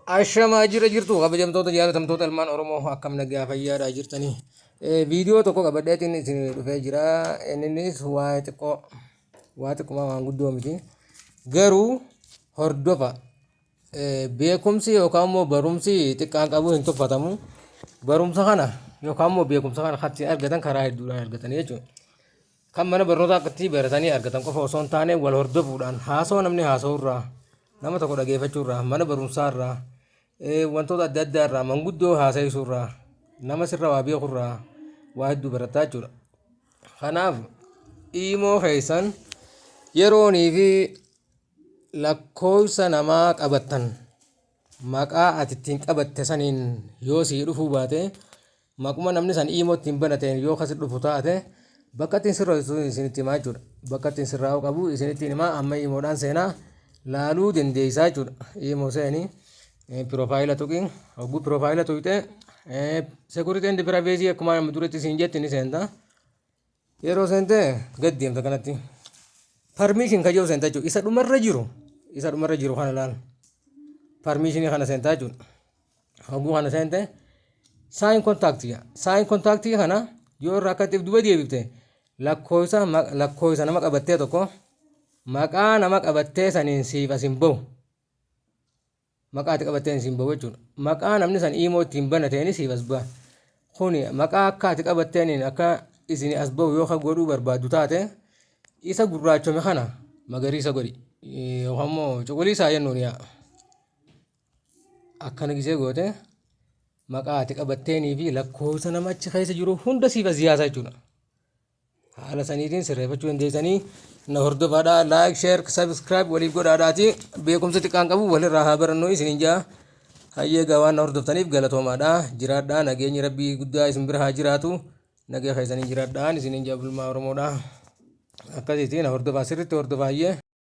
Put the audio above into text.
Ashamaa jira jirtu kabajamtoota jaalatamtoota ilmaan Oromoo akkam nagaa fayyaadhaa jirtanii. Viidiyoo tokko qabadheetiin isin dhufee jira. Innis waa xiqqoo waan guddoo miti. Garuu hordofa beekumsi yookaan immoo barumsi xiqqaan qabu hin tuffatamu. Barumsa kana yookaan immoo beekumsa kana kan argatan karaa hedduudhaan argatanii jechuudha. Kan mana barnootaa akkatti baratanii argatan qofa osoo hin taane wal hordofuudhaan haasawaa namni haasawurraa nama tokko dhageeffachuurraa mana barumsaarraa wantoota adda addaa irraa manguddoo haasa'isuurraa nama sirra waa beekurraa waa hedduu barataa jechuudha. Kanaaf dhiimoo keessan yeroonii fi lakkoofsa namaa qabattan maqaa ati ittiin qabatte saniin yoo sii dhufuu baate maquma namni san dhiimoo ittiin banateen yoo kasi dhufu taate bakka ittiin sirra isinitti himaa jechuudha. Bakka ittiin sirraa'uu qabu isinitti himaa amma dhiimoodhaan seenaa laaluu dandeessaa jechuudha. Dhiimoo seenii profaayila tuqiin hogguu profaayila tuqxee security and privacy akkuma nama duratti isin jetti ni seenta. Yeroo seentee gad deemta kanatti permission kajoo seenta jechuudha. Isa dhumarra jiru kana laal permission kana seenta jechuudha. Hogguu kana seente sign contact kana yoo irraa akkatiif duba deebifte lakkoofsa nama qabattee tokko maqaa nama qabattee saniin siif asin bahu. Maqaa ati qabatteen siin bahu jechuudha. Maqaa namni san dhiimoo ittiin banateen siif as baha. Kuni maqaa akka ati qabatteen akka isin as bahu yoo godhuu barbaaddu taate isa gurraachome kana magariisa godhi yookaan immoo cuquliisaa jennuun yaa. Akkana gisee goote maqaa ati qabatteenii fi lakkoofsa nama achi keessa jiru hunda siif as yaasa jechuudha. Haala saniitiin sirreeffachuu dandeessanii na hordofaadhaa like share subscribe waliif godhaadhaati beekumsa xiqqaan qabu walirraa haa barannoo isiniin jaa hayyee gawaan na hordoftaniif galatoomaadhaa jiraadhaa nageenyi rabbii guddaa isin bira haa jiraatu nagee keessanii jiraadhaan isiniin jaa bulmaa Oromoodhaa akkasiitiin na hordofaa sirriitti hordofaa hayyee.